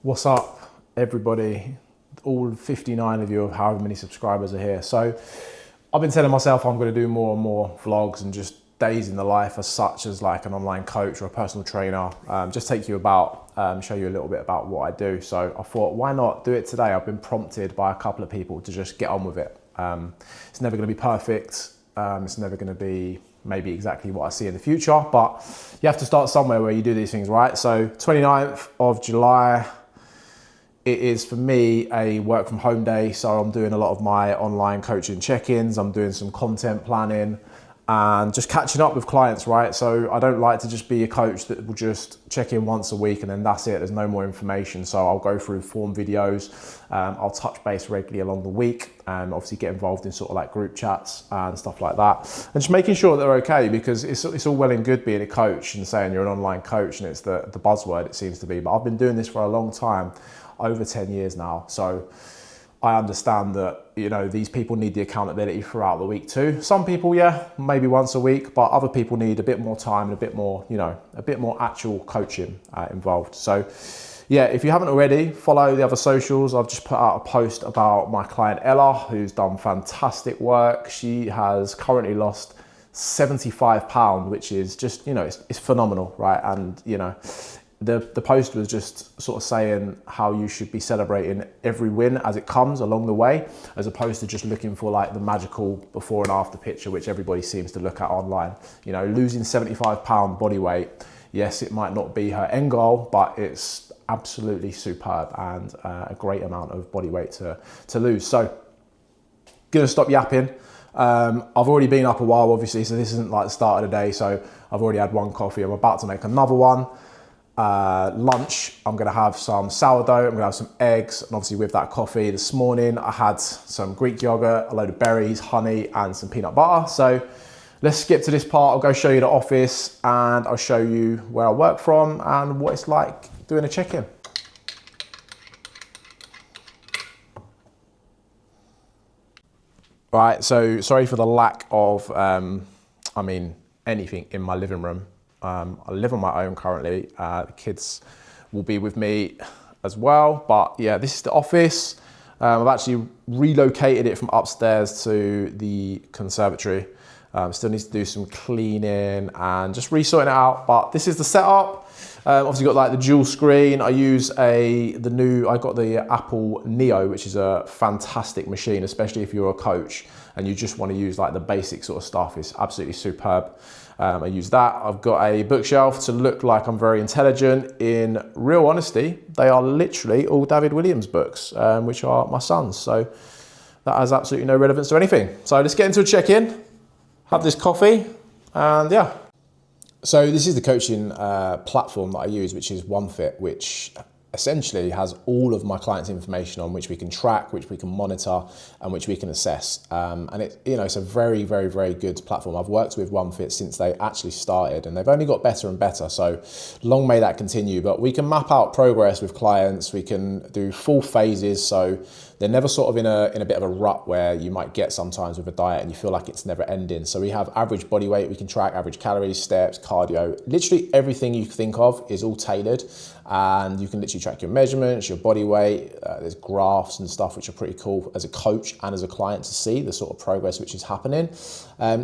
What's up, everybody? All 59 of you, of however many subscribers are here. So I've been telling myself I'm going to do more and more vlogs and just days in the life as such, as like an online coach or a personal trainer. Just take you about, show you a little bit about what I do. So I thought, why not do it today? I've been prompted by a couple of people to just get on with it. It's never going to be perfect. It's never going to be maybe exactly what I see in the future, but you have to start somewhere where you do these things, right? So 29th of July, it is for me a work from home day. So I'm doing a lot of my online coaching check-ins. I'm doing some content planning and just catching up with clients, right? So I don't like to just be a coach that will just check in once a week and then that's it. There's no more information. So I'll go through form videos. I'll touch base regularly along the week and obviously get involved in sort of like group chats and stuff like that. And just making sure that they're okay, because it's all well and good being a coach and saying you're an online coach and it's the buzzword it seems to be. But I've been doing this for a long time, over 10 years now. So I understand that, you know, these people need the accountability throughout the week too. Some people, yeah, maybe once a week, but other people need a bit more time and a bit more, you know, a bit more actual coaching involved. So yeah, if you haven't already, follow the other socials. I've just put out a post about my client Ella, who's done fantastic work. She has currently lost 75 pounds, which is just, you know, it's phenomenal, right? And, you know, the post was just sort of saying how you should be celebrating every win as it comes along the way, as opposed to just looking for like the magical before and after picture, which everybody seems to look at online. You know, losing 75-pound body weight, yes, it might not be her end goal, but it's absolutely superb and a great amount of body weight to lose. So, gonna stop yapping. I've already been up a while, obviously, so this isn't like the start of the day. So I've already had one coffee. I'm about to make another one. Lunch, I'm gonna have some sourdough, I'm gonna have some eggs, and obviously with that coffee this morning, I had some Greek yogurt, a load of berries, honey, and some peanut butter. So let's skip to this part. I'll go show you the office and I'll show you where I work from and what it's like doing a check-in. Right, so sorry for the lack of, anything in my living room. I live on my own currently. The kids will be with me as well. But yeah, this is the office. I've actually relocated it from upstairs to the conservatory. Still needs to do some cleaning and just resorting it out. But this is the setup. Obviously got like the dual screen. I got the Apple Neo, which is a fantastic machine, especially if you're a coach and you just want to use like the basic sort of stuff. It's absolutely superb. I use that. I've got a bookshelf to look like I'm very intelligent. In real honesty, they are literally all David Williams books, which are my son's. So that has absolutely no relevance to anything. So let's get into a check-in, have this coffee, and yeah. So this is the coaching platform that I use, which is OneFit, which essentially has all of my clients' information on which we can track, which we can monitor, and which we can assess. And it's a very, very, very good platform. I've worked with OneFit since they actually started, and they've only got better and better. So long may that continue. But we can map out progress with clients. We can do full phases. So they're never sort of in a bit of a rut where you might get sometimes with a diet and you feel like it's never ending. So we have average body weight, we can track average calories, steps, cardio, literally everything you think of is all tailored, and you can literally track your measurements, your body weight. There's graphs and stuff which are pretty cool as a coach and as a client to see the sort of progress which is happening.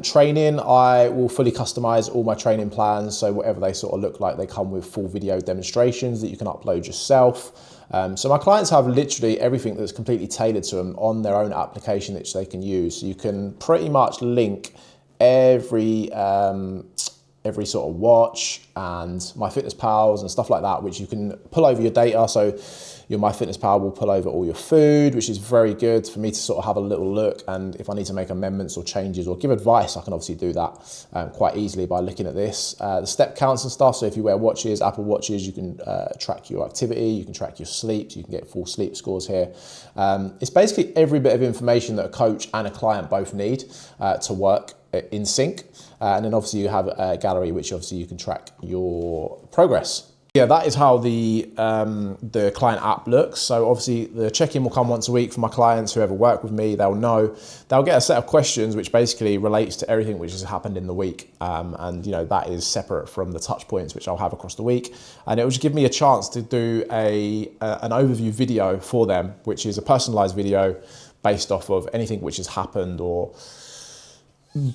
Training, I will fully customize all my training plans. So whatever they sort of look like, they come with full video demonstrations that you can upload yourself. So my clients have literally everything that's completely tailored to them on their own application which they can use. So you can pretty much link every sort of watch and MyFitnessPals and stuff like that, which you can pull over your data. So your MyFitnessPal will pull over all your food, which is very good for me to sort of have a little look. And if I need to make amendments or changes or give advice, I can obviously do that quite easily by looking at this. The step counts and stuff. So if you wear watches, Apple Watches, you can track your activity, you can track your sleep, so you can get full sleep scores here. It's basically every bit of information that a coach and a client both need to work in sync. And then obviously you have a gallery, which obviously you can track your progress. Yeah, that is how the client app looks. So obviously the check-in will come once a week for my clients. Whoever work with me, they'll know. They'll get a set of questions which basically relates to everything which has happened in the week, and that is separate from the touch points which I'll have across the week. And it will just give me a chance to do an overview video for them, which is a personalised video based off of anything which has happened or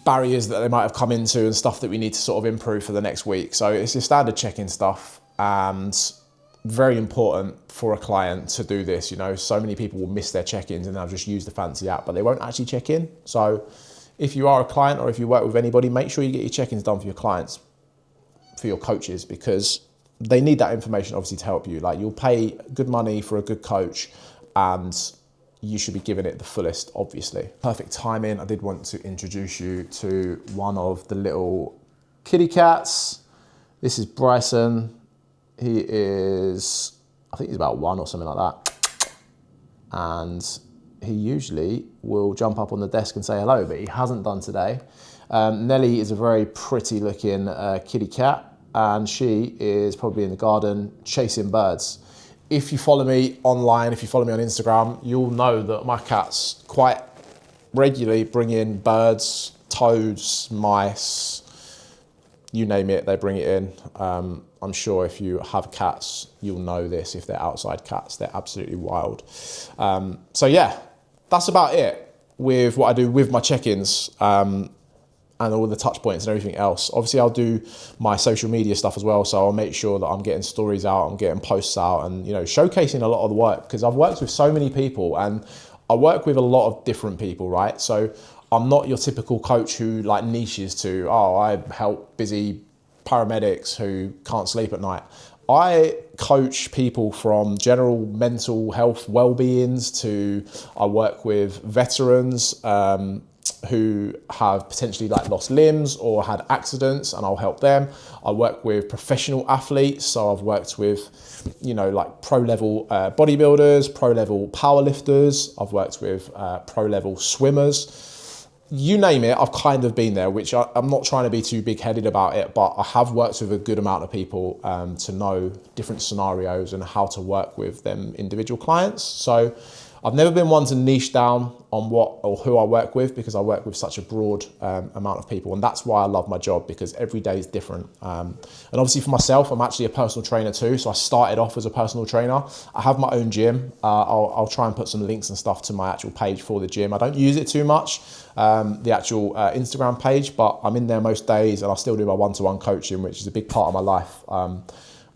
barriers that they might have come into and stuff that we need to sort of improve for the next week. So it's your standard check-in stuff, and very important for a client to do this. So many people will miss their check-ins and they'll just use the fancy app, but they won't actually check in. So if you are a client or if you work with anybody, make sure you get your check-ins done for your clients, for your coaches, because they need that information obviously to help you. Like, you'll pay good money for a good coach, and you should be giving it the fullest, obviously. Perfect timing. I did want to introduce you to one of the little kitty cats. This is Bryson. He is, I think he's about 1 or something like that. And he usually will jump up on the desk and say hello, but he hasn't done today. Nelly is a very pretty looking kitty cat, and she is probably in the garden chasing birds. If you follow me online, if you follow me on Instagram, you'll know that my cats quite regularly bring in birds, toads, mice, you name it, they bring it in. I'm sure if you have cats, you'll know this. If they're outside cats, they're absolutely wild. So yeah, that's about it with what I do with my check-ins. And all the touch points and everything else. Obviously, I'll do my social media stuff as well. So I'll make sure that I'm getting stories out, I'm getting posts out, and showcasing a lot of the work, because I've worked with so many people and I work with a lot of different people, right? So I'm not your typical coach who like niches to, I help busy paramedics who can't sleep at night. I coach people from general mental health well-beings to I work with veterans, who have potentially like lost limbs or had accidents, and I'll help them. I work with professional athletes, so I've worked with, like pro level bodybuilders, pro level powerlifters. I've worked with pro level swimmers. You name it, I've kind of been there, which I'm not trying to be too big headed about it, but I have worked with a good amount of people to know different scenarios and how to work with them individual clients. So I've never been one to niche down on what or who I work with, because I work with such a broad amount of people, and that's why I love my job, because every day is different. And obviously for myself, I'm actually a personal trainer too, so I started off as a personal trainer. I have my own gym. I'll try and put some links and stuff to my actual page for the gym. I don't use it too much, the actual Instagram page, but I'm in there most days, and I still do my one-to-one coaching, which is a big part of my life.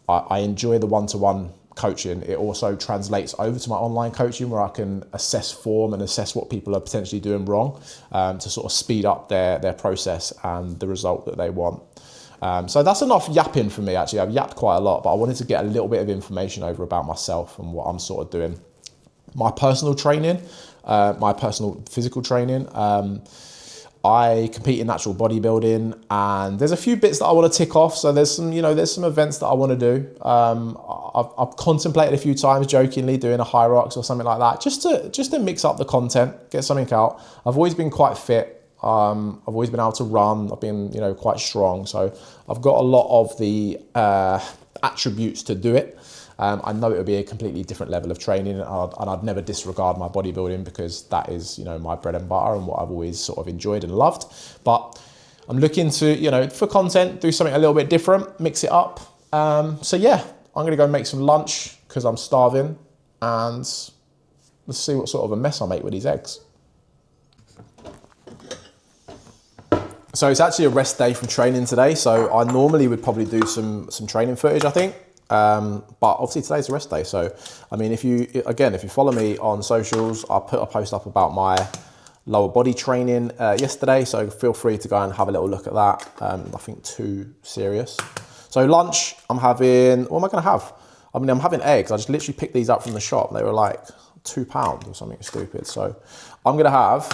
I enjoy the one-to-one coaching. It also translates over to my online coaching, where I can assess form and assess what people are potentially doing wrong, to sort of speed up their process and the result that they want. So that's enough yapping for me, actually. I've yapped quite a lot, but I wanted to get a little bit of information over about myself and what I'm sort of doing. My personal training, my personal physical training, I compete in natural bodybuilding, and there's a few bits that I want to tick off. So there's some events that I want to do. I've contemplated a few times jokingly doing a Hyrox or something like that, just to mix up the content, get something out. I've always been quite fit. I've always been able to run. I've been, quite strong. So I've got a lot of the attributes to do it. I know it would be a completely different level of training, and I'd never disregard my bodybuilding, because that is, my bread and butter and what I've always sort of enjoyed and loved. But I'm looking to, for content, do something a little bit different, mix it up. So yeah, I'm gonna go make some lunch because I'm starving, and let's see what sort of a mess I make with these eggs. So it's actually a rest day from training today. So I normally would probably do some training footage, I think. But obviously today's a rest day. So, I mean, if you follow me on socials, I put a post up about my lower body training yesterday. So feel free to go and have a little look at that. Nothing too serious. So lunch, what am I going to have? I mean, I'm having eggs. I just literally picked these up from the shop. They were like £2 or something stupid. So I'm going to have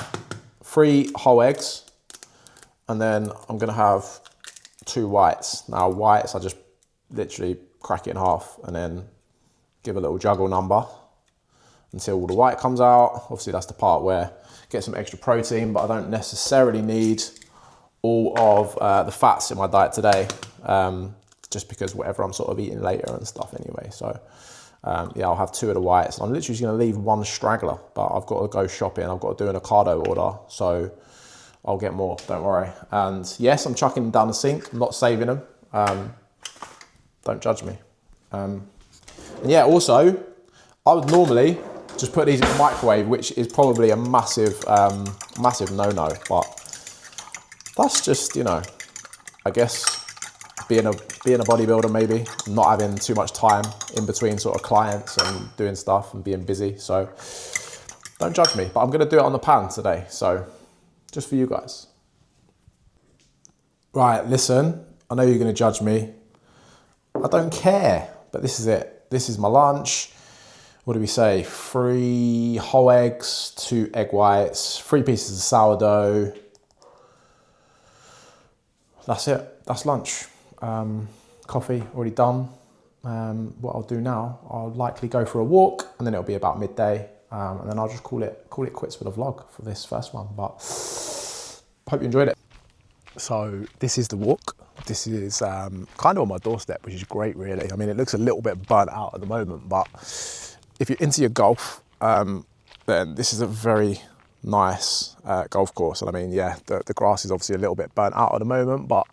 3 whole eggs, and then I'm going to have 2 whites. Now whites, I just literally crack it in half and then give a little juggle number until all the white comes out. Obviously that's the part where I get some extra protein, but I don't necessarily need all of the fats in my diet today. just because whatever I'm sort of eating later and stuff anyway. So yeah, I'll have 2 of the whites. I'm literally just going to leave 1 straggler, but I've got to go shopping. I've got to do an Ocado order, so I'll get more, don't worry. And yes, I'm chucking them down the sink. I'm not saving them. Don't judge me. And yeah, also, I would normally just put these in the microwave, which is probably a massive, massive no-no. But that's just, you know, I guess being a bodybuilder, maybe not having too much time in between sort of clients and doing stuff and being busy. So don't judge me, but I'm going to do it on the pan today. So just for you guys. Right, listen, I know you're going to judge me. I don't care, but this is it. This is my lunch. What do we say? 3 whole eggs, 2 egg whites, 3 pieces of sourdough. That's it. That's lunch. Coffee already done. What I'll do now, I'll likely go for a walk, and then it'll be about midday, and then I'll just call it quits for the vlog for this first one. But hope you enjoyed it. So this is the walk. This is kind of on my doorstep, which is great, really. I mean, it looks a little bit burnt out at the moment, but if you're into your golf, then this is a very nice golf course. And I mean, yeah, the grass is obviously a little bit burnt out at the moment, but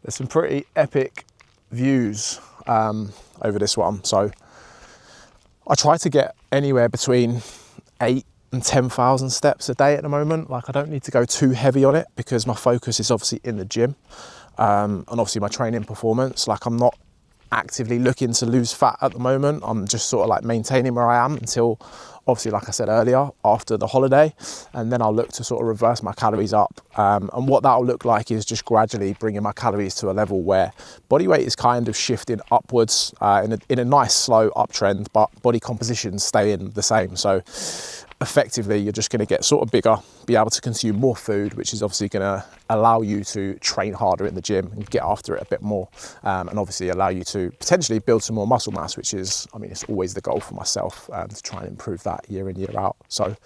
there's some pretty epic views over this one. So I try to get anywhere between 8 and 10,000 steps a day at the moment. Like, I don't need to go too heavy on it because my focus is obviously in the gym and obviously my training performance. Like, I'm not actively looking to lose fat at the moment. I'm just sort of like maintaining where I am until, obviously, like I said earlier, after the holiday, and then I'll look to sort of reverse my calories up. And what that'll look like is just gradually bringing my calories to a level where body weight is kind of shifting upwards in a nice slow uptrend, but body composition's staying the same. So effectively, you're just going to get sort of bigger, be able to consume more food, which is obviously going to allow you to train harder in the gym and get after it a bit more, and obviously allow you to potentially build some more muscle mass, which is, I mean, it's always the goal for myself, to try and improve that year in, year out. So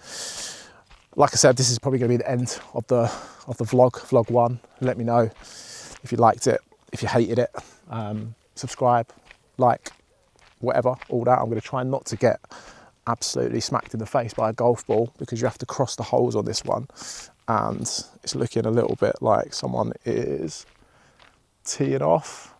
like I said, this is probably going to be the end of the vlog 1. Let me know if you liked it, if you hated it, subscribe, like, whatever, all that. I'm going to try not to get absolutely smacked in the face by a golf ball, because you have to cross the holes on this one, and it's looking a little bit like someone is teeing off.